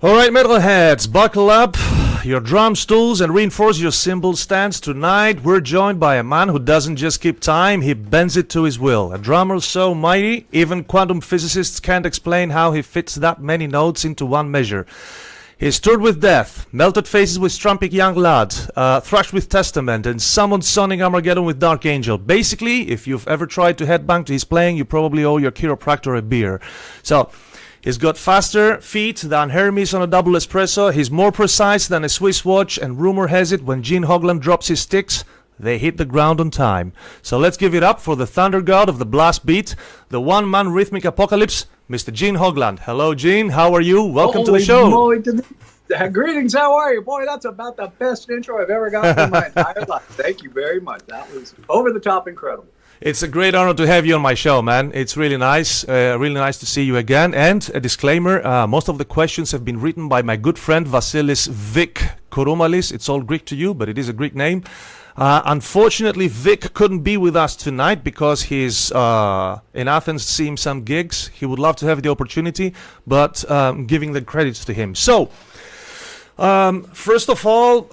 Alright, metalheads, buckle up your drum stools and reinforce your cymbal stands. Tonight we're joined by a man who doesn't just keep time, he bends it to his will. A drummer so mighty, even quantum physicists can't explain how he fits that many notes into one measure. He's toured with Death, melted faces with Strumpik Young Lad, thrashed with Testament, and summoned Sonic Armageddon with Dark Angel. Basically, if you've ever tried to headbang to his playing, you probably owe your chiropractor a beer. So, he's got faster feet than Hermes on a double espresso, he's more precise than a Swiss watch, and rumor has it when Gene Hoglan drops his sticks, they hit the ground on time. So let's give it up for the thunder god of the blast beat, the one-man rhythmic apocalypse, Mr. Gene Hoglan. Hello, Gene. How are you? Welcome to the show. Greetings. How are you? Boy, that's about the best intro I've ever gotten in my entire life. Thank you very much. That was over-the-top incredible. It's a great honor to have you on my show, man. It's really nice to see you again. And a disclaimer, most of the questions have been written by my good friend Vasilis Vic Kouroumalis. It's all Greek to you, but it is a Greek name. Unfortunately, Vic couldn't be with us tonight because he's in Athens seeing some gigs. He would love to have the opportunity, but giving the credits to him. So, first of all,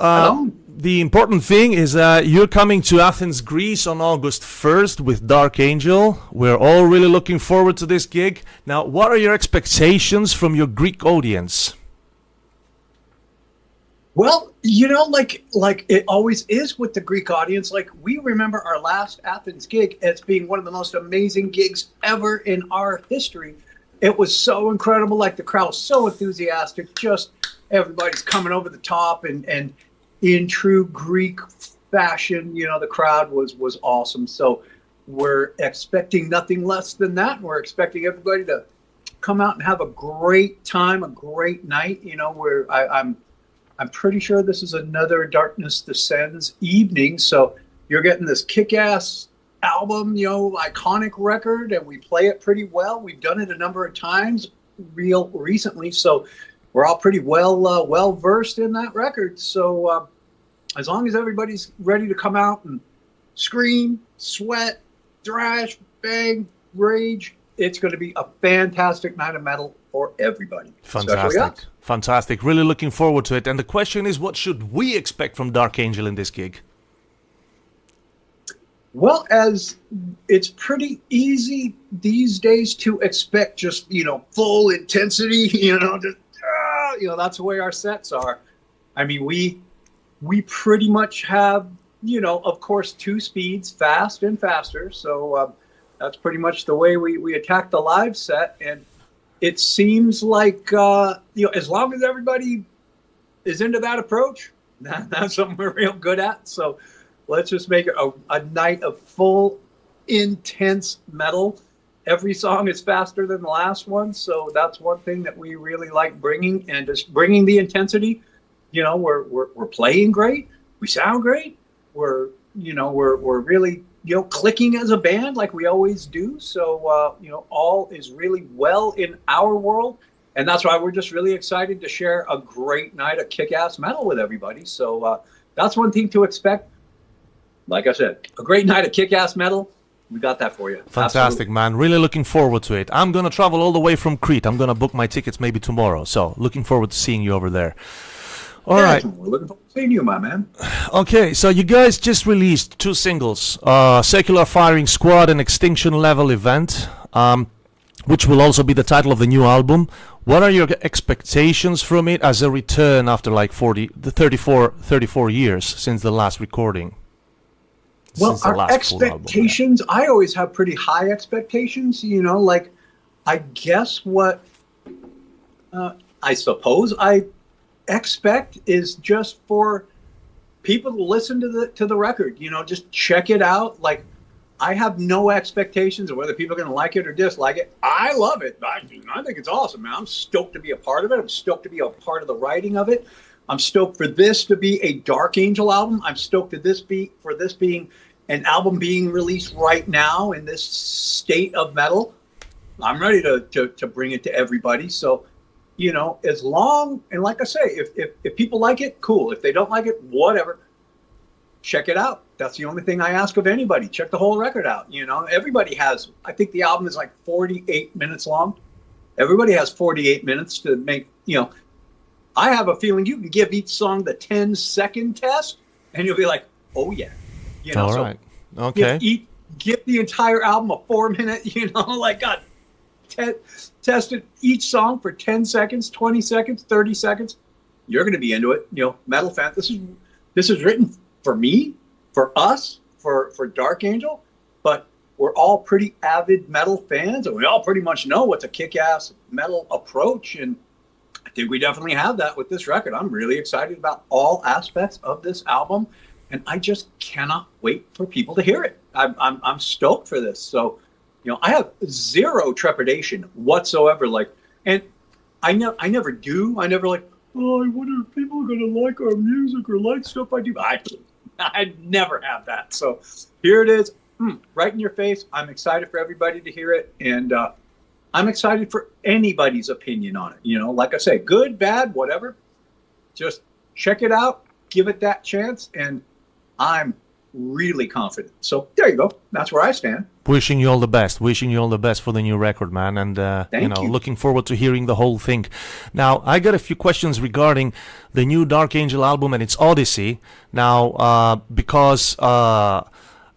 the important thing is that you're coming to Athens, Greece on August 1st with Dark Angel. We're all really looking forward to this gig. Now, what are your expectations from your Greek audience? Well, you know, like it always is with the Greek audience. Like, we remember our last Athens gig as being one of the most amazing gigs ever in our history. It was so incredible. Like, the crowd was so enthusiastic. Just everybody's coming over the top, and in true Greek fashion, you know, the crowd was awesome. So we're expecting nothing less than that. We're expecting everybody to come out and have a great time, a great night. You know, I'm pretty sure this is another Darkness Descends evening. So you're getting this kick-ass album, you know, iconic record, and we play it pretty well. We've done it a number of times real recently. So we're all pretty well versed in that record. So as long as everybody's ready to come out and scream, sweat, thrash, bang, rage, it's going to be a fantastic night of metal for everybody. Fantastic. Fantastic. Really looking forward to it. And the question is, what should we expect from Dark Angel in this gig? Well, as it's pretty easy these days to expect just, you know, full intensity, you know, just, that's the way our sets are. I mean, we pretty much have, you know, of course, two speeds, fast and faster. So that's pretty much the way we attack the live set. And it seems like, as long as everybody is into that approach, that's something we're real good at. So let's just make it a night of full, intense metal. Every song is faster than the last one. So that's one thing that we really like bringing, and just bringing the intensity. You know, we're playing great. We sound great. We're really, you know, clicking as a band like we always do. So, all is really well in our world. And that's why we're just really excited to share a great night of kick-ass metal with everybody. So that's one thing to expect. Like I said, a great night of kick-ass metal. We got that for you. Fantastic, Absolutely. man. Really looking forward to it. I'm going to travel all the way from Crete. I'm going to book my tickets maybe tomorrow. So looking forward to seeing you over there. All right. We're looking forward to seeing you, my man. Okay, so you guys just released two singles, Secular Firing Squad and Extinction Level Event, which will also be the title of the new album. What are your expectations from it as a return after like 34 years since the last recording? Well, our expectations, I always have pretty high expectations, you know, like, I guess what I suppose I expect is just for people to listen to the record, you know, just check it out. Like, I have no expectations of whether people are going to like it or dislike it. I love it. I think it's awesome, man. I'm stoked to be a part of it. I'm stoked to be a part of the writing of it. I'm stoked for this to be a Dark Angel album. I'm stoked for this being an album being released right now in this state of metal. I'm ready to bring it to everybody. So, you know, as long, and like I say, if people like it, cool. If they don't like it, whatever. Check it out. That's the only thing I ask of anybody. Check the whole record out. You know, everybody has, I think the album is like 48 minutes long. Everybody has 48 minutes to make, you know, I have a feeling you can give each song the 10-second test, and you'll be like, oh yeah, All right. Okay. Give the entire album a 4-minute, like God, tested each song for 10 seconds, 20 seconds, 30 seconds. You're going to be into it. Metal fan. This is written for me, for us, for Dark Angel, but we're all pretty avid metal fans, and we all pretty much know what's a kick-ass metal approach, and I think we definitely have that with this record. I'm really excited about all aspects of this album, and I just cannot wait for people to hear it. I'm stoked for this. So, I have zero trepidation whatsoever. And I never do. I never oh, I wonder if people are gonna like our music or like stuff I do. I never have that. So here it is, right in your face. I'm excited for everybody to hear it, and I'm excited for anybody's opinion on it. Like I say, good, bad, whatever. Just check it out, give it that chance, and I'm really confident. So there you go. That's where I stand. Wishing you all the best. Wishing you all the best for the new record, man. And, Thank you. Looking forward to hearing the whole thing. Now, I got a few questions regarding the new Dark Angel album and its Odyssey. Now, because,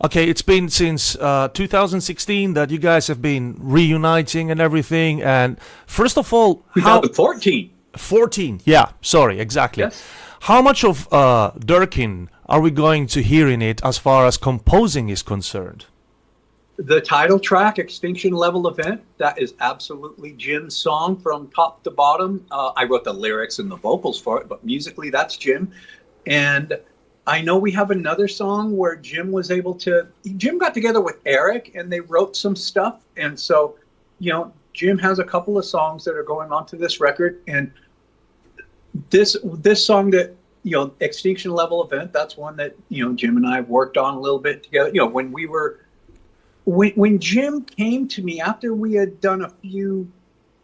it's been since 2016 that you guys have been reuniting and everything. And first of all, 2014. 14, yeah, sorry, exactly. Yes. How much of Durkin are we going to hear in it as far as composing is concerned? The title track, Extinction Level Event, that is absolutely Jim's song from top to bottom. I wrote the lyrics and the vocals for it, but musically that's Jim. And I know we have another song where Jim got together with Eric and they wrote some stuff. And so, Jim has a couple of songs that are going onto this record. And this song that, Extinction Level Event, that's one that, Jim and I worked on a little bit together. When Jim came to me after we had done a few,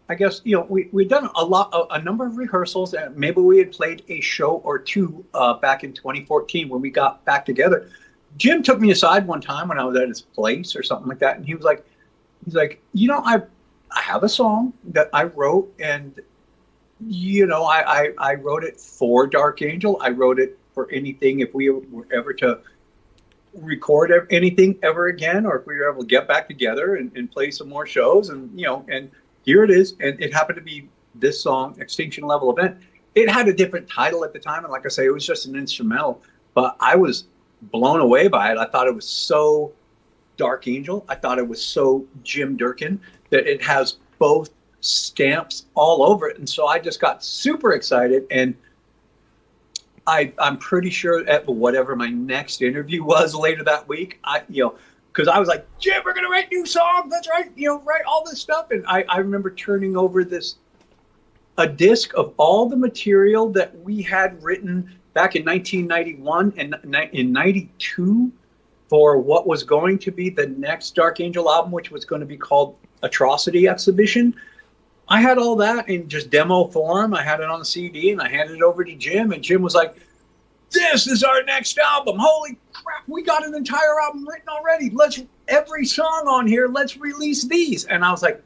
I guess, we'd done a number of rehearsals, and maybe we had played a show or two back in 2014 when we got back together. Jim took me aside one time when I was at his place or something like that, and he was like, I have a song that I wrote, and I wrote it for Dark Angel. I wrote it for anything if we were ever to record anything ever again, or if we were able to get back together and play some more shows, and and here it is. And it happened to be this song, Extinction Level Event. It had a different title at the time, and like I say, it was just an instrumental, but I was blown away by it. I thought it was so Dark Angel. I thought it was so Jim Durkin that it has both stamps all over it. And so I just got super excited, and I'm pretty sure at whatever my next interview was later that week, because I was like, Jim, we're gonna write new songs. That's right, write all this stuff. And I remember turning over a disc of all the material that we had written back in 1991 and in 92 for what was going to be the next Dark Angel album, which was going to be called Atrocity Exhibition. I had all that in just demo form. I had it on the CD, and I handed it over to Jim, and Jim was like, this is our next album. Holy crap, we got an entire album written already. Every song on here, let's release these. And I was like,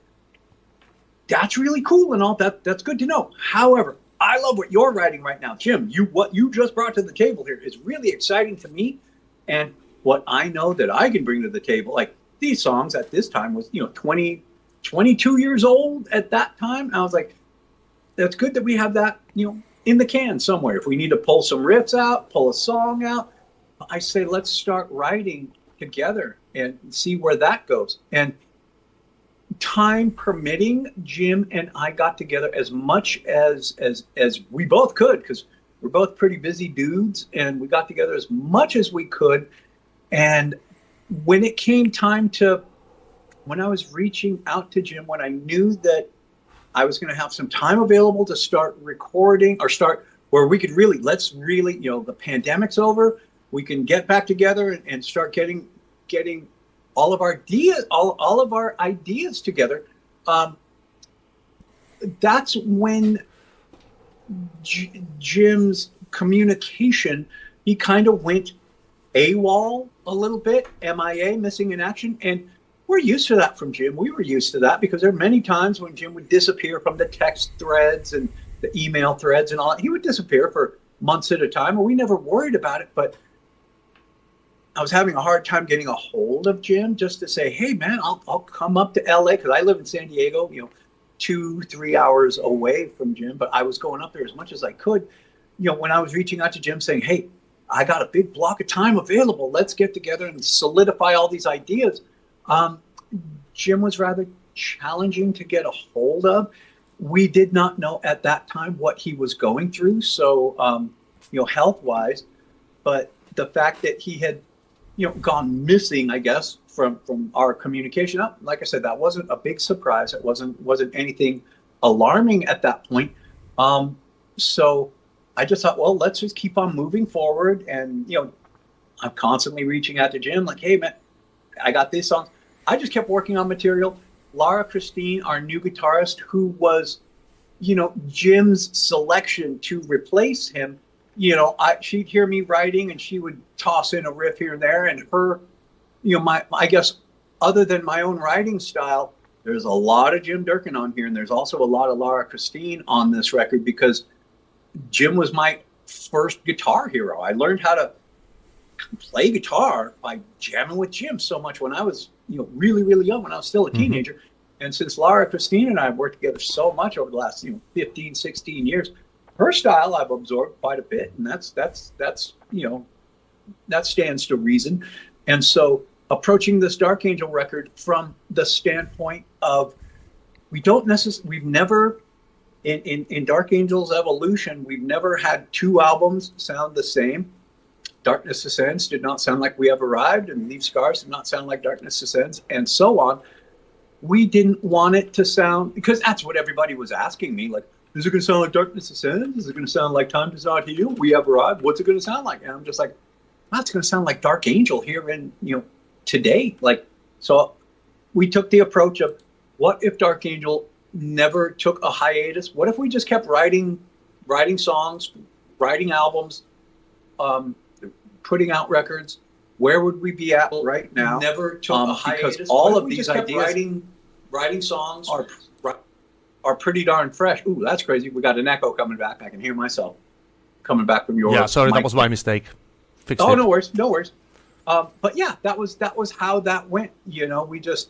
that's really cool and all that. That's good to know. However, I love what you're writing right now. Jim, what you just brought to the table here is really exciting to me. And what I know that I can bring to the table, like these songs at this time was, 22 years old at that time. I was like, that's good that we have that, in the can somewhere. If we need to pull some riffs out, pull a song out, I say, let's start writing together and see where that goes. And time permitting, Jim and I got together as much as we both could, because we're both pretty busy dudes, and we got together as much as we could. And when it came time when I was reaching out to Jim, when I knew that I was going to have some time available to start recording, or start where we could let's really, the pandemic's over, we can get back together and start getting all of our ideas together. That's when Jim's communication, he kind of went AWOL a little bit, MIA, missing in action. And we're used to that from Jim. We were used to that because there are many times when Jim would disappear from the text threads, and the email threads and all that. He would disappear for months at a time, and we never worried about it. But I was having a hard time getting a hold of Jim just to say, hey, man, I'll come up to LA, because I live in San Diego, 2-3 hours away from Jim. But I was going up there as much as I could. When I was reaching out to Jim saying, hey, I got a big block of time available. Let's get together and solidify all these ideas. Jim was rather challenging to get a hold of. We did not know at that time what he was going through. So, health-wise, but the fact that he had, gone missing, I guess, from our communication. Like I said, that wasn't a big surprise. It wasn't anything alarming at that point. So I just thought, well, let's just keep on moving forward. And, I'm constantly reaching out to Jim like, hey, man, I got these songs. I just kept working on material. Laura Christine, our new guitarist, who was, Jim's selection to replace him, she'd hear me writing and she would toss in a riff here and there. And her, I guess, other than my own writing style, there's a lot of Jim Durkin on here. And there's also a lot of Laura Christine on this record, because Jim was my first guitar hero. I learned how to play guitar by jamming with Jim so much when I was, really, really young, when I was still a teenager. Mm-hmm. And since Laura Christine and I have worked together so much over the last, 15, 16 years, her style I've absorbed quite a bit. And that stands to reason. And so approaching this Dark Angel record from the standpoint of, we've never, in Dark Angel's evolution, we've never had two albums sound the same. Darkness Descends did not sound like We Have Arrived, and Leave Scars did not sound like Darkness Descends, and so on. We didn't want it to sound, because that's what everybody was asking me, like, is it going to sound like Darkness Descends? Is it going to sound like Time Does Not Heal? We Have Arrived? What's it going to sound like? And I'm just like, well, it's going to sound like Dark Angel here in, today. Like, so we took the approach of, what if Dark Angel never took a hiatus? What if we just kept writing songs, writing albums, putting out records? Where would we be at right now? Never took a hiatus. Because all of these ideas, writing songs are pretty darn fresh. Ooh, that's crazy. We got an echo coming back. I can hear myself coming back from your. Yeah, sorry, that was my mistake. Fixed it. No worries. But yeah, that was how that went. We just,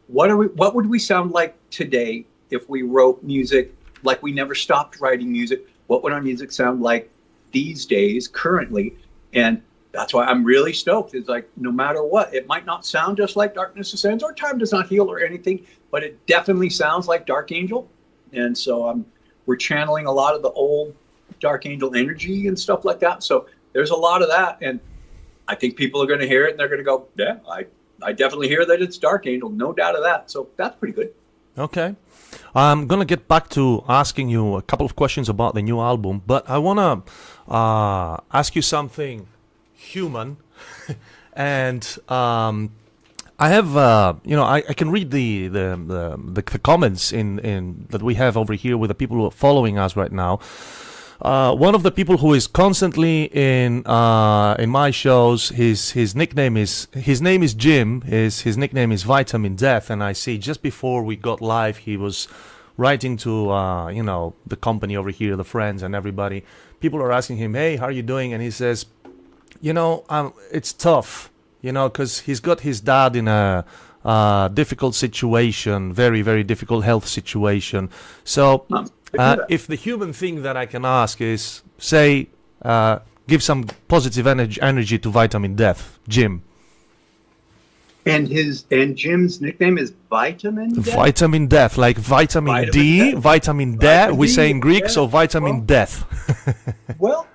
what would we sound like today if we wrote music like we never stopped writing music? What would our music sound like these days, currently? And that's why I'm really stoked. It's like, no matter what, it might not sound just like Darkness Descends or Time Does Not Heal or anything, but it definitely sounds like Dark Angel. And so we're channeling a lot of the old Dark Angel energy and stuff like that. So there's a lot of that. And I think people are going to hear it and they're going to go, yeah, I definitely hear that it's Dark Angel. No doubt of that. So that's pretty good. Okay. I'm going to get back to asking you a couple of questions about the new album, but I want to ask you something human. And I have, I can read the comments in that we have over here with the people who are following us right now. One of the people who is constantly in my shows, his name is Jim. His nickname is Vitamin Death, and I see just before we got live, he was writing to the company over here, the friends and everybody. People are asking him, "Hey, how are you doing?" And he says, "It's tough, because he's got his dad in a difficult situation, very, very difficult health situation. So." If the human thing that I can ask is, say, give some positive energy to Vitamin Death, Jim. And Jim's nickname is Vitamin Death? Vitamin Death, like vitamin D, Vitamin Death. We say in Greek, so Vitamin Death. Well,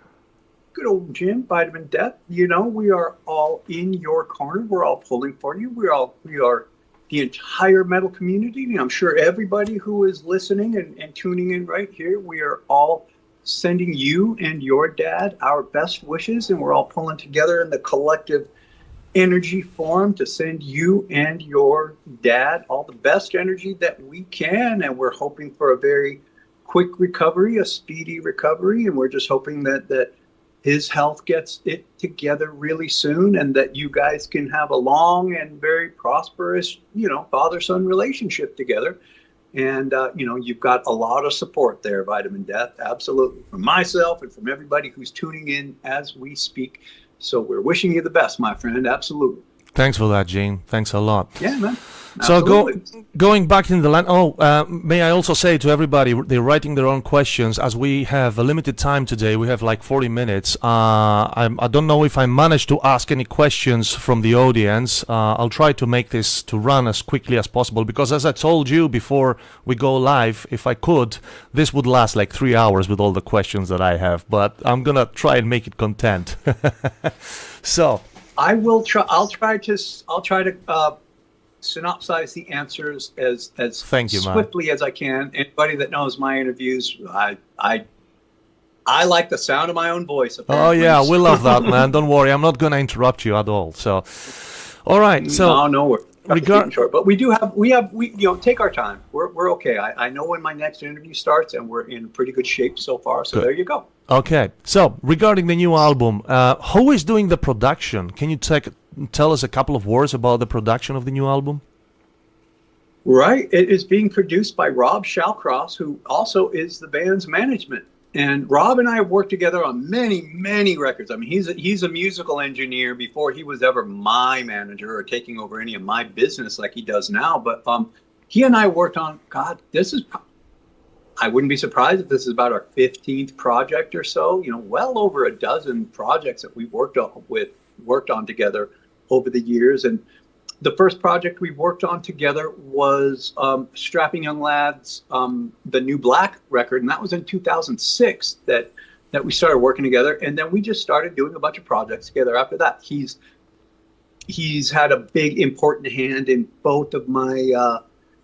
good old Jim, Vitamin Death. We are all in your corner. We're all pulling for you. We are the entire metal community. I'm sure everybody who is listening and tuning in right here, we are all sending you and your dad our best wishes, and we're all pulling together in the collective energy form to send you and your dad all the best energy that we can. And we're hoping for a very quick recovery, a speedy recovery, and we're just hoping that his health gets it together really soon, and that you guys can have a long and very prosperous, father-son relationship together. And, you've got a lot of support there, Vitamin Death, absolutely, from myself and from everybody who's tuning in as we speak. So we're wishing you the best, my friend, absolutely. Thanks for that, Gene. Thanks a lot. Yeah, man. So going back in the land. May I also say to everybody, they're writing their own questions. As we have a limited time today, we have like 40 minutes. I don't know if I managed to ask any questions from the audience. I'll try to make this to run as quickly as possible, because as I told you before we go live, if I could, this would last like 3 hours with all the questions that I have. But I'm gonna try and make it content. So I will try. I'll try to synopsize the answers as Thank you, swiftly man. as I can. Anybody that knows my interviews, I like the sound of my own voice. Apparently. Oh yeah, we love that, man. Don't worry, I'm not gonna interrupt you at all. So, all right. So no worries. Short, but we take our time. We're okay. I know when my next interview starts, and we're in pretty good shape so far. So There you go. Okay. So regarding the new album, who is doing the production? Can you tell us a couple of words about the production of the new album? Right. It is being produced by Rob Shallcross, who also is the band's management. And Rob and I have worked together on many, many records. I mean, he's a musical engineer before he was ever my manager or taking over any of my business like he does now. But he and I worked on, I wouldn't be surprised if this is about our 15th project or so. Well over a dozen projects that we've worked on together over the years. And the first project we worked on together was Strapping Young Lads, the New Black record, and that was in 2006 that we started working together. And then we just started doing a bunch of projects together after that. He's had a big important hand in both of my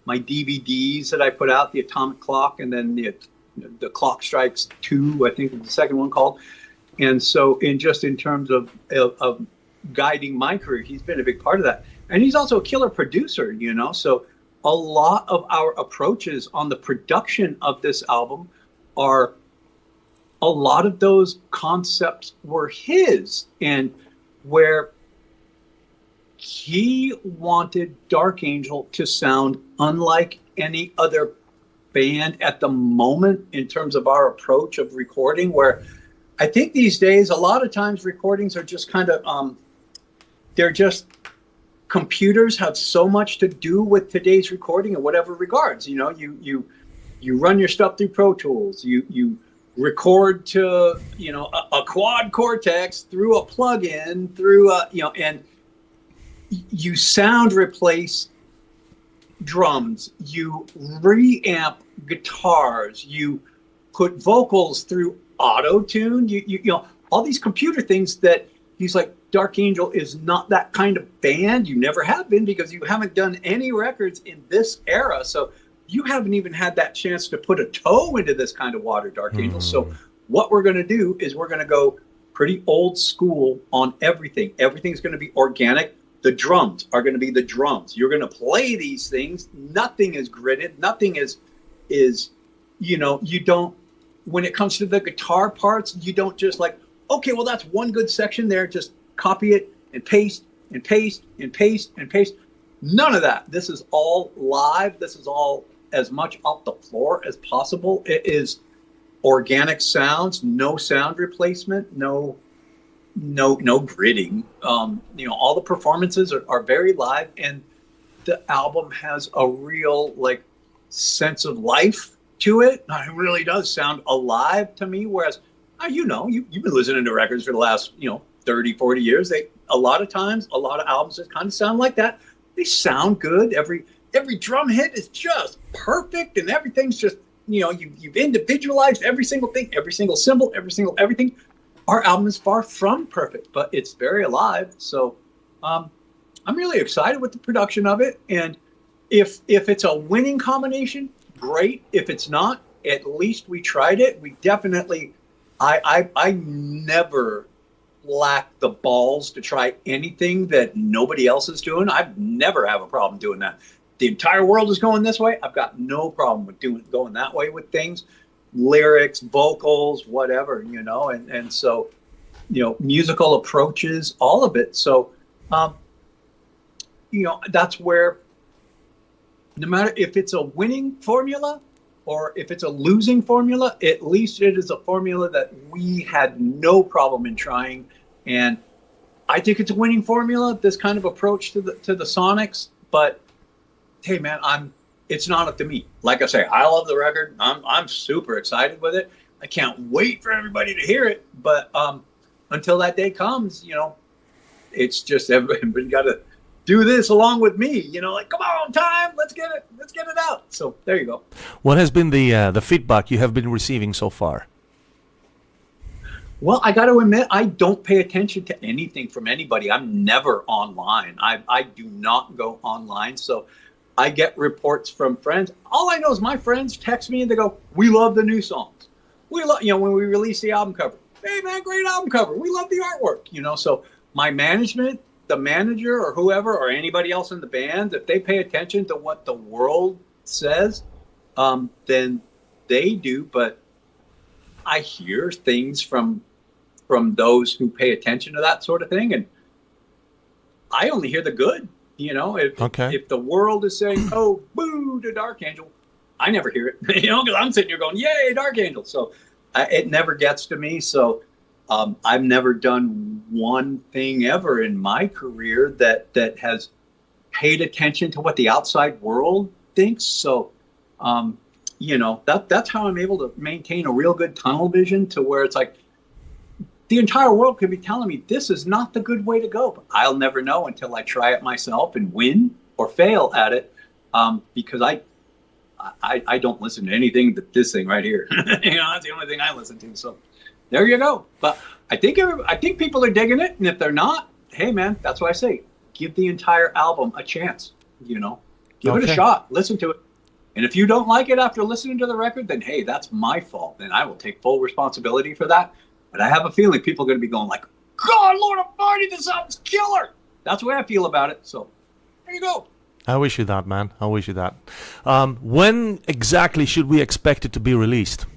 DVDs that I put out, the Atomic Clock, and then the Clock Strikes 2, I think is the second one called. And so in terms of guiding my career, he's been a big part of that. And he's also a killer producer, so a lot of our approaches on the production of this album a lot of those concepts were his, and where he wanted Dark Angel to sound unlike any other band at the moment in terms of our approach of recording, where I think these days, a lot of times recordings are just kind of, they're just, computers have so much to do with today's recording in whatever regards. You run your stuff through Pro Tools. You record to a quad cortex through a plug-in and you sound replace drums. You reamp guitars. You put vocals through auto tune. You all these computer things that he's like. Dark Angel is not that kind of band. You never have been, because you haven't done any records in this era. So you haven't even had that chance to put a toe into this kind of water, Dark Angel. So what we're going to do is we're going to go pretty old school on everything. Everything's going to be organic. The drums are going to be the drums. You're going to play these things. Nothing is gridded. Nothing is you don't, when it comes to the guitar parts, you don't just like, okay, well, that's one good section there. Just copy it and paste and paste and paste and paste. None of that. This is all live. This is all as much off the floor as possible. It is organic sounds, no sound replacement, no gridding. All the performances are very live, and the album has a real sense of life to it. It really does sound alive to me. Whereas, you've been listening to records for the last 30, 40 years. A lot of times, a lot of albums just kind of sound like that. They sound good. Every drum hit is just perfect, and everything's just, you've individualized every single thing, every single cymbal, everything. Our album is far from perfect, but it's very alive. So I'm really excited with the production of it. And if it's a winning combination, great. If it's not, at least we tried it. We definitely, I never lack the balls to try anything that nobody else is doing. I've never have a problem doing that. The entire world is going this way. I've got no problem with going that way with things, lyrics, vocals, whatever, and so, musical approaches, all of it. So, that's where no matter if it's a winning formula or if it's a losing formula, at least it is a formula that we had no problem in trying. And I think it's a winning formula, this kind of approach to the Sonics. But hey, man, it's not up to me. Like I say, I love the record. I'm super excited with it. I can't wait for everybody to hear it. But until that day comes, it's just everybody got to do this along with me. Like, come on, time, let's get it out. So there you go. What has been the feedback you have been receiving so far? Well, I got to admit, I don't pay attention to anything from anybody. I'm never online. I do not go online. So I get reports from friends. All I know is my friends text me and they go, we love the new songs. We love, when we release the album cover. Hey, man, great album cover. We love the artwork, So my management, the manager or whoever or anybody else in the band, if they pay attention to what the world says, then they do. But I hear things from those who pay attention to that sort of thing, and I only hear the good. If the world is saying, "Oh, boo to Dark Angel," I never hear it. Because I'm sitting here going, "Yay, Dark Angel!" So it never gets to me. So I've never done one thing ever in my career that has paid attention to what the outside world thinks. So that's how I'm able to maintain a real good tunnel vision to where it's like the entire world could be telling me this is not the good way to go, but I'll never know until I try it myself and win or fail at it. Because I don't listen to anything but this thing right here. That's the only thing I listen to. So there you go. But I think people are digging it, and if they're not, hey man, that's why I say give the entire album a chance. Give it a shot, listen to it. And if you don't like it after listening to the record, then hey, that's my fault. Then I will take full responsibility for that. But I have a feeling people are going to be going like, God, Lord Almighty, this album's killer. That's the way I feel about it. So there you go. I wish you that, man. I wish you that. When exactly should we expect it to be released?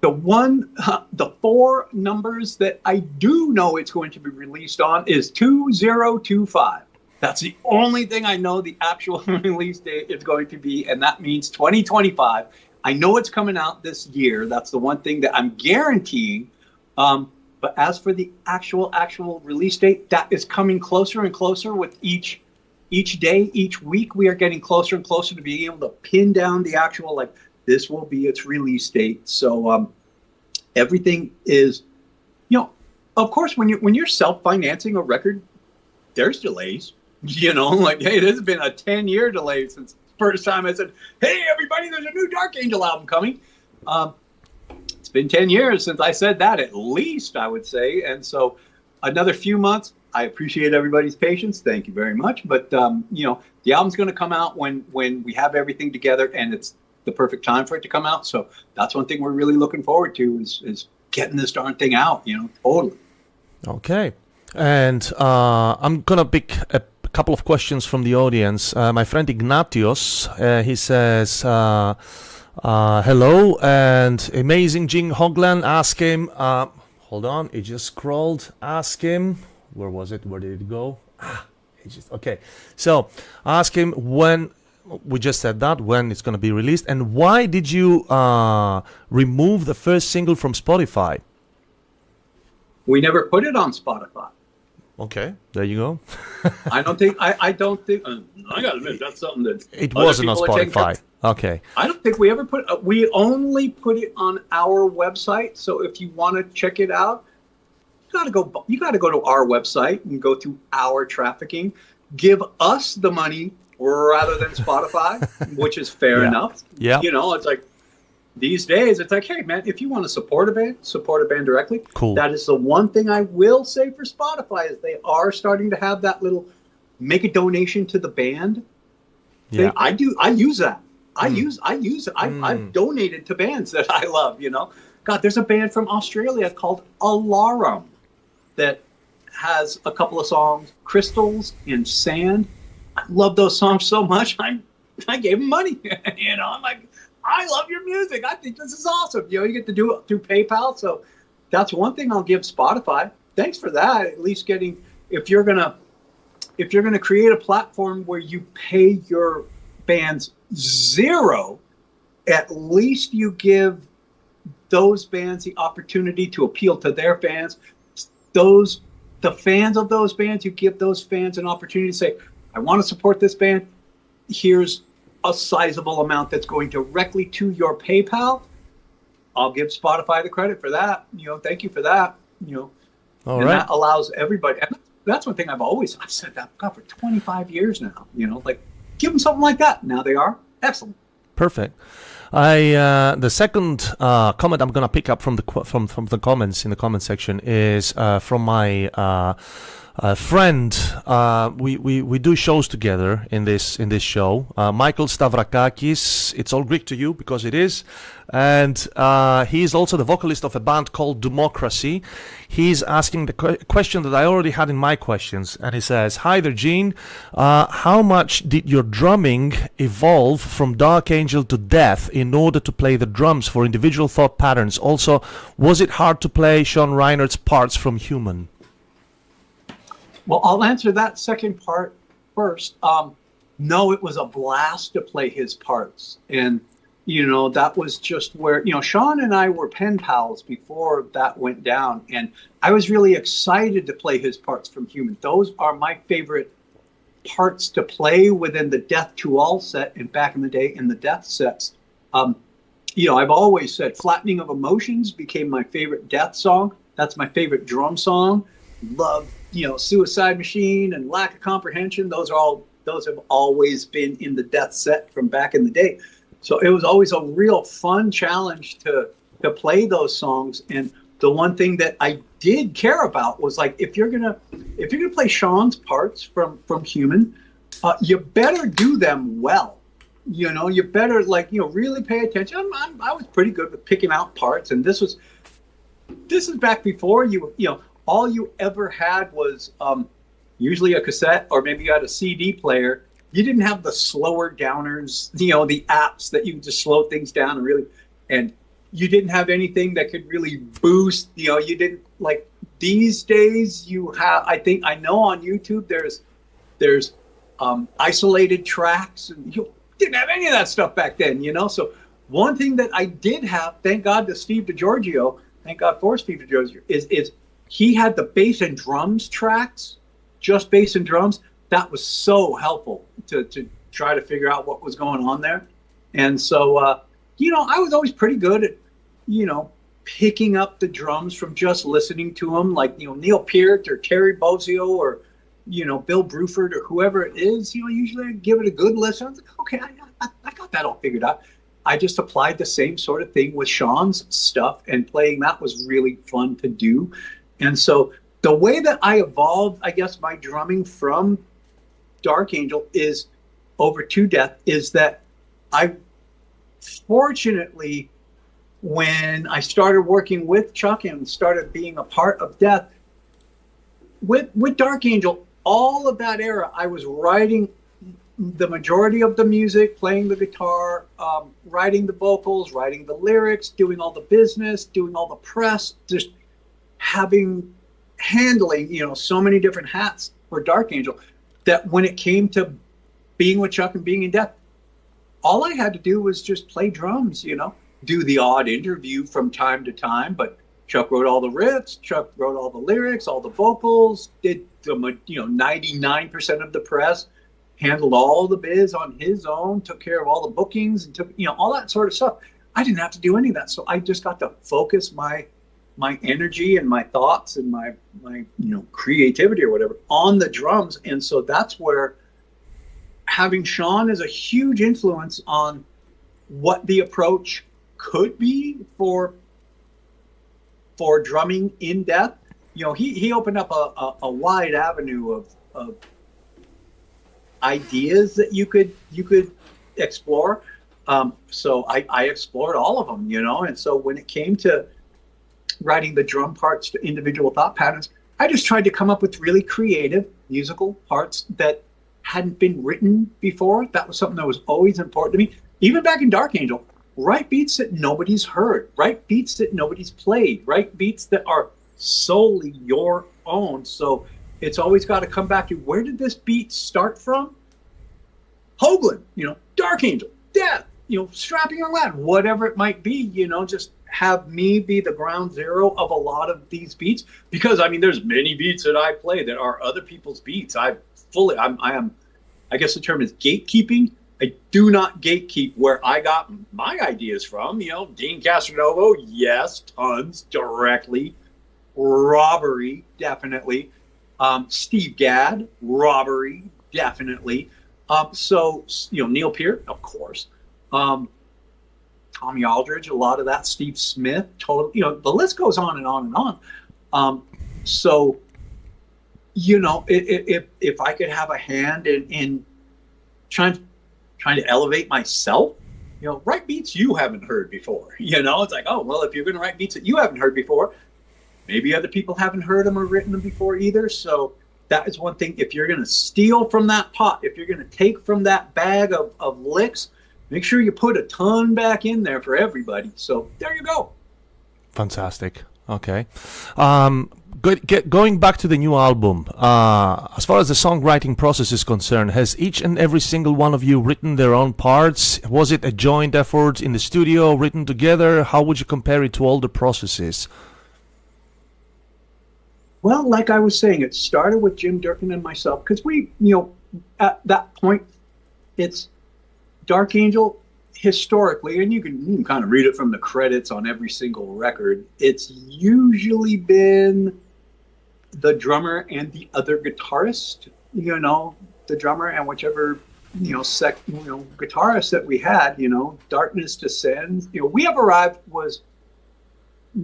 The 4 numbers that I do know it's going to be released on is 2025. That's the only thing I know the actual release date is going to be, and that means 2025. I know it's coming out this year. That's the one thing that I'm guaranteeing. But as for the actual release date, that is coming closer and closer with each day, each week. We are getting closer and closer to being able to pin down the actual, like, this will be its release date. So everything is, of course, when you're self-financing a record, there's delays. Like, hey, this has been a 10-year delay since first time I said, hey, everybody, there's a new Dark Angel album coming. It's been 10 years since I said that, at least, I would say. And so another few months. I appreciate everybody's patience. Thank you very much. But, the album's going to come out when we have everything together and it's the perfect time for it to come out. So that's one thing we're really looking forward to is getting this darn thing out, totally. Okay. And I'm going to pick a couple of questions from the audience. My friend Ignatius, he says, hello, and amazing Gene Hoglan. Ask him, hold on, it just scrolled. Ask him, where was it? Where did it go? Okay. So ask him when, we just said that, when it's going to be released. And why did you remove the first single from Spotify? We never put it on Spotify. Okay, there you go. I don't think, I gotta admit, that's something that it wasn't on Spotify. Okay. I don't think we ever we only put it on our website. So if you want to check it out, you gotta go to our website and go through our trafficking, give us the money rather than Spotify, which is fair enough. Yeah. It's like, these days, it's like, hey, man, if you want to support a band directly. Cool. That is the one thing I will say for Spotify is they are starting to have that little make a donation to the band thing. Yeah. I use that. I use it. I've donated to bands that I love, God, there's a band from Australia called Alarum that has a couple of songs, Crystals and Sand. I love those songs so much. I gave them money. I'm like, I love your music. I think this is awesome. You get to do it through PayPal. So that's one thing I'll give Spotify. Thanks for that. At least if you're going to if you're going to create a platform where you pay your bands zero, at least you give those bands the opportunity to appeal to their fans. The fans of those bands, you give those fans an opportunity to say, I want to support this band. Here's a sizable amount that's going directly to your PayPal. I'll give Spotify the credit for that. Thank you for that. All and right. That allows everybody. And that's one thing I've said that God, for 25 years now. Give them something like that. Now they are excellent. Perfect. The second comment I'm gonna pick up from the comments in the comment section is from my friend. We do shows together in this show. Michael Stavrakakis. It's all Greek to you because it is, and he is also the vocalist of a band called Democracy. He's asking the question that I already had in my questions, and he says, "Hi there, Gene. How much did your drumming evolve from Dark Angel to Death in order to play the drums for individual thought patterns? Also, was it hard to play Sean Reinert's parts from Human?" Well, I'll answer that second part first. No, it was a blast to play his parts. And, that was just where, Sean and I were pen pals before that went down. And I was really excited to play his parts from Human. Those are my favorite parts to play within the Death to All set and back in the day in the Death sets. I've always said Flattening of Emotions became my favorite Death song. That's my favorite drum song. Love, Suicide Machine and Lack of Comprehension. Those have always been in the Death set from back in the day. So it was always a real fun challenge to play those songs. And the one thing that I did care about was like, if you're gonna play Sean's parts from Human, you better do them well. You better really pay attention. I was pretty good with picking out parts, and this is back before all you ever had was usually a cassette, or maybe you had a CD player. You didn't have the slower downers, the apps that you could just slow things down and you didn't have anything that could really boost, you didn't like these days you have, I know on YouTube there's isolated tracks, and you didn't have any of that stuff back then, So one thing that I did have, thank God for Steve DiGiorgio, is he had the bass and drums tracks, just bass and drums. That was so helpful to try to figure out what was going on there. And so, I was always pretty good at, picking up the drums from just listening to them, like, Neil Peart or Terry Bozzio or, Bill Bruford or whoever it is. Usually I give it a good listen. I was like, okay, I got that all figured out. I just applied the same sort of thing with Sean's stuff, and playing that was really fun to do. And so the way that I evolved, I guess, my drumming from Dark Angel is over to Death is that I fortunately, when I started working with Chuck and started being a part of Death, with Dark Angel, all of that era, I was writing the majority of the music, playing the guitar, writing the vocals, writing the lyrics, doing all the business, doing all the press, just handling, so many different hats for Dark Angel, that when it came to being with Chuck and being in Death, all I had to do was just play drums, do the odd interview from time to time, but Chuck wrote all the riffs, Chuck wrote all the lyrics, all the vocals, did the 99% of the press, handled all the biz on his own, took care of all the bookings, and took, all that sort of stuff. I didn't have to do any of that. So I just got to focus my energy and my thoughts and my creativity or whatever on the drums. And so that's where having Sean is a huge influence on what the approach could be for drumming in Death. He opened up a wide avenue of ideas that you could explore. So I explored all of them, and so when it came to writing the drum parts to individual thought patterns, I just tried to come up with really creative musical parts that hadn't been written before. That was something that was always important to me. Even back in Dark Angel, write beats that nobody's heard, write beats that nobody's played, write beats that are solely your own. So it's always got to come back to, where did this beat start from? Hoglan, Dark Angel, Death, Strapping Young Lad, whatever it might be, just have me be the ground zero of a lot of these beats. Because, there's many beats that I play that are other people's beats. I guess the term is gatekeeping. I do not gatekeep where I got my ideas from. Dean Castronovo, yes, tons, directly. Robbery, definitely. Steve Gadd, Robbery, definitely. So, Neil Peart, of course. Tommy Aldridge, a lot of that. Steve Smith, totally. The list goes on and on and on. So, if I could have a hand in trying to elevate myself, write beats you haven't heard before. It's like, oh, well, if you're going to write beats that you haven't heard before, maybe other people haven't heard them or written them before either. So that is one thing. If you're going to steal from that pot, if you're going to take from that bag of licks, make sure you put a ton back in there for everybody. So there you go. Fantastic. Okay. Going back to the new album, as far as the songwriting process is concerned, has each and every single one of you written their own parts? Was it a joint effort in the studio, written together? How would you compare it to all the processes? Well, like I was saying, it started with Jim Durkin and myself, because we, at that point, it's Dark Angel historically, and you can kind of read it from the credits on every single record. It's usually been the drummer and the other guitarist, the drummer and whichever, guitarist that we had, Darkness Descends. We Have Arrived was,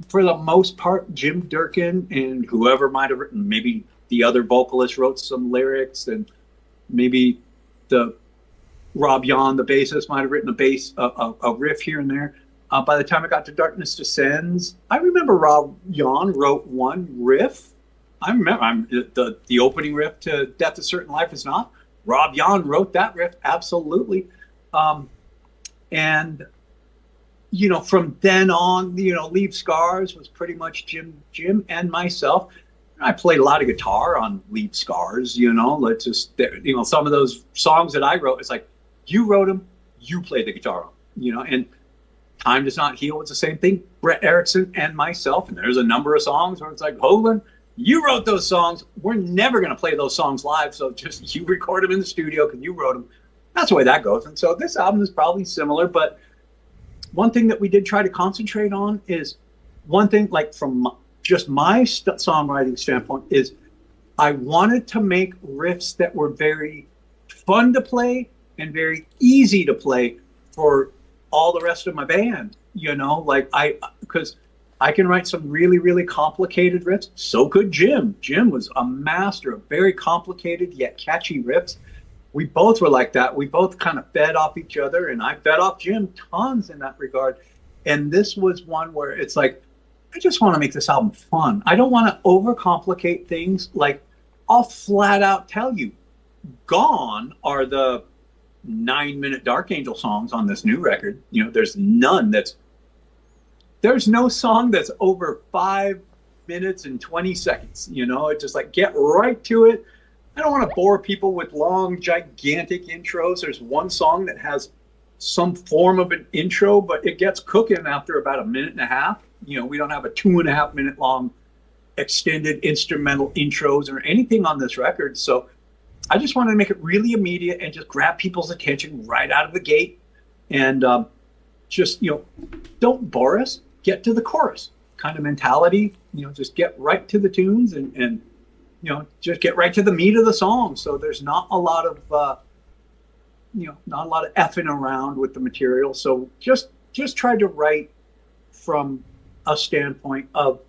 for the most part, Jim Durkin and whoever might have written, maybe the other vocalist wrote some lyrics, and maybe the Rob Yon, the bassist, might have written a riff here and there. By the time I got to Darkness Descends, I remember Rob Yon wrote one riff. I remember the opening riff to Death a Certain Life Is Not. Rob Yon wrote that riff, absolutely. And from then on, Leave Scars was pretty much Jim and myself. I played a lot of guitar on Leave Scars, let's just, some of those songs that I wrote, it's like, you wrote them, you played the guitar on, and Time Does Not Heal was the same thing. Brett Erickson and myself, and there's a number of songs where it's like, Hoglan, you wrote those songs. We're never going to play those songs live, so just you record them in the studio because you wrote them. That's the way that goes. And so this album is probably similar, but one thing that we did try to concentrate on is one thing, like from just my songwriting standpoint, is I wanted to make riffs that were very fun to play and very easy to play for all the rest of my band, because I can write some really, really complicated riffs. So could Jim. Jim was a master of very complicated yet catchy riffs. We both were like that. We both kind of fed off each other, and I fed off Jim tons in that regard. And this was one where it's like, I just want to make this album fun. I don't want to overcomplicate things. Like, I'll flat out tell you, gone are the 9-minute Dark Angel songs on this new record. There's no song that's over 5 minutes and 20 seconds. It's just like, get right to it. I don't want to bore people with long, gigantic intros. There's one song that has some form of an intro, but it gets cooking after about 1.5 minutes. We don't have a 2.5 minute long extended instrumental intros or anything on this record. So I just wanted to make it really immediate and just grab people's attention right out of the gate. And just, don't bore us, get to the chorus kind of mentality, just get right to the tunes and just get right to the meat of the song. So there's not a lot of, not a lot of effing around with the material. So just try to write from a standpoint of,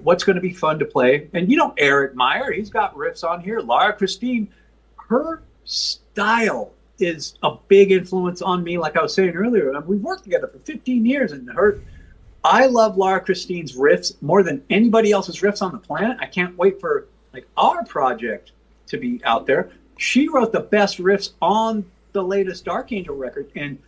what's going to be fun to play. And, Eric Meyer, he's got riffs on here. Laura Christine, her style is a big influence on me. Like I was saying earlier, we've worked together for 15 years, and I love Laura Christine's riffs more than anybody else's riffs on the planet. I can't wait for our project to be out there. She wrote the best riffs on the latest Dark Angel record, and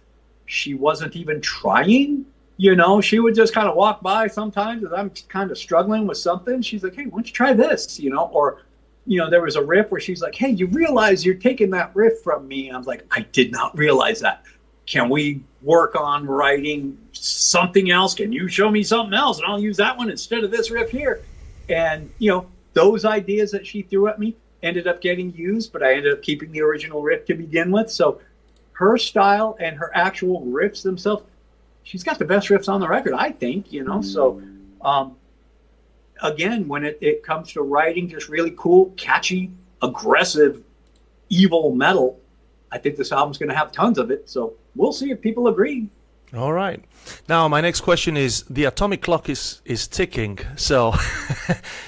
she wasn't even trying she would just kind of walk by sometimes as I'm kind of struggling with something. She's like, hey, why don't you try this? Or, there was a riff where she's like, hey, you realize you're taking that riff from me. And I was like, I did not realize that. Can we work on writing something else? Can you show me something else? And I'll use that one instead of this riff here. And, those ideas that she threw at me ended up getting used, but I ended up keeping the original riff to begin with. So her style and her actual riffs themselves, she's got the best riffs on the record, I think, So, again, when it comes to writing just really cool, catchy, aggressive, evil metal, I think this album's going to have tons of it. So we'll see if people agree. All right. Now, my next question is, the atomic clock is ticking. So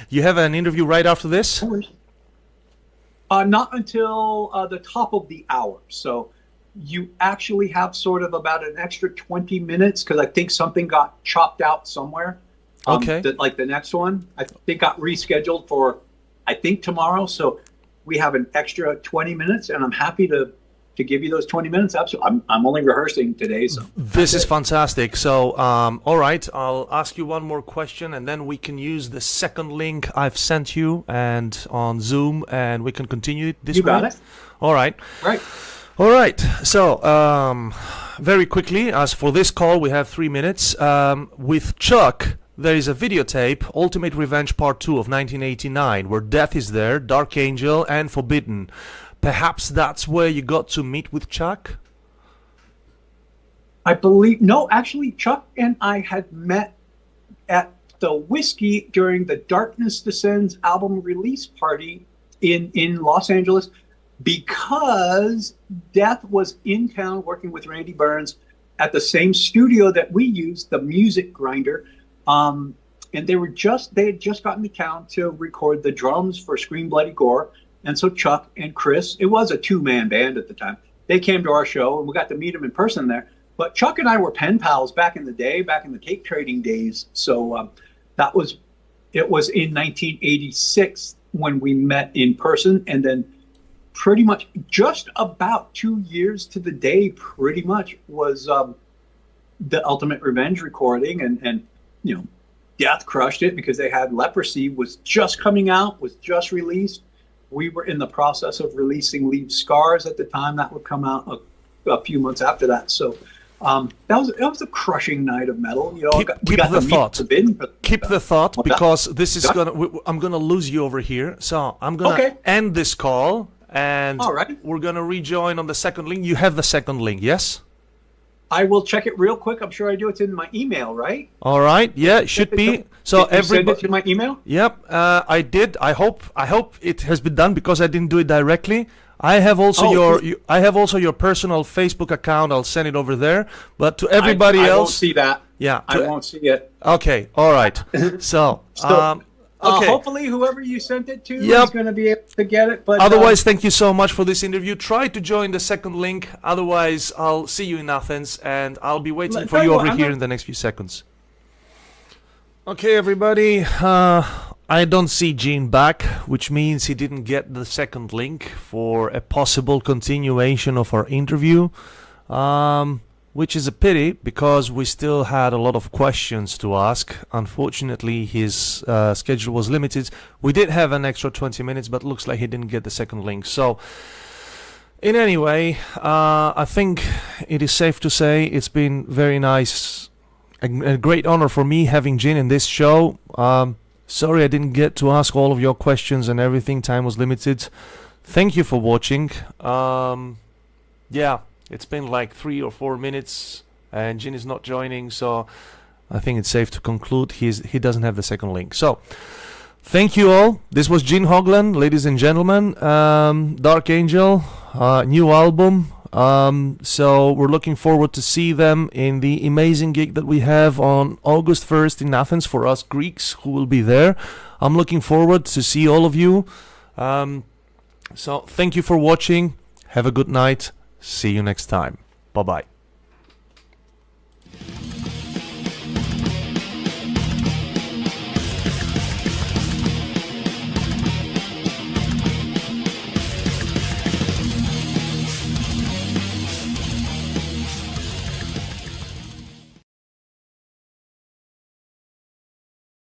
you have an interview right after this? Not until the top of the hour. So you actually have sort of about an extra 20 minutes because I think something got chopped out somewhere. Okay. Like the next one, I think got rescheduled for, I think, tomorrow. So we have an extra 20 minutes, and I'm happy to give you those 20 minutes. Absolutely. I'm only rehearsing today. So this is fantastic. So, all right, I'll ask you one more question, and then we can use the second link I've sent you and on Zoom, and we can continue it this way. You got it. All right. Right. All right. So, very quickly, as for this call, we have 3 minutes. With Chuck, there is a videotape, Ultimate Revenge Part 2 of 1989, where Death is there, Dark Angel, and Forbidden. Perhaps that's where you got to meet with Chuck? I believe, no, actually, Chuck and I had met at the Whiskey during the Darkness Descends album release party in Los Angeles, because Death was in town working with Randy Burns at the same studio that we used, the Music Grinder. And they had just gotten to town to record the drums for Scream Bloody Gore. And so Chuck and Chris, it was a two-man band at the time, they came to our show and we got to meet them in person there. But Chuck and I were pen pals back in the day, back in the tape trading days. So it was in 1986 when we met in person. And then pretty much just about 2 years to the day, pretty much was the Ultimate Revenge recording. And Death crushed it because they had Leprosy was just coming out, was just released. We were in the process of releasing Leave Scars at the time. That would come out a few months after that. So that was a crushing night of metal. Keep the thought, because this is I'm gonna lose you over here. So I'm gonna end this call, and we're gonna rejoin on the second link. You have the second link, yes? I will check it real quick. I'm sure I do. It's in my email, right? All right. Yeah, it should be. So send it to my email? Yep, I did. I hope it has been done because I didn't do it directly. I have also your personal Facebook account. I'll send it over there. But to everybody else, I won't see that. Yeah, I won't see it. Okay. All right. So. Okay. Hopefully, whoever you sent it to is going to be able to get it. But otherwise, thank you so much for this interview. Try to join the second link. Otherwise, I'll see you in Athens, and I'll be waiting for you over here in the next few seconds. Okay, everybody. I don't see Gene back, which means he didn't get the second link for a possible continuation of our interview. Which is a pity because we still had a lot of questions to ask. Unfortunately, his schedule was limited. We did have an extra 20 minutes, but looks like he didn't get the second link. So, in any way, I think it is safe to say it's been very nice, a great honor for me having Gene in this show. Sorry I didn't get to ask all of your questions and everything. Time was limited. Thank you for watching. It's been like 3 or 4 minutes and Gene is not joining, so I think it's safe to conclude he doesn't have the second link. So, thank you all. This was Gene Hoglan, ladies and gentlemen. Dark Angel, new album. So we're looking forward to see them in the amazing gig that we have on August 1st in Athens for us Greeks who will be there. I'm looking forward to see all of you. So thank you for watching. Have a good night. See you next time. Bye-bye.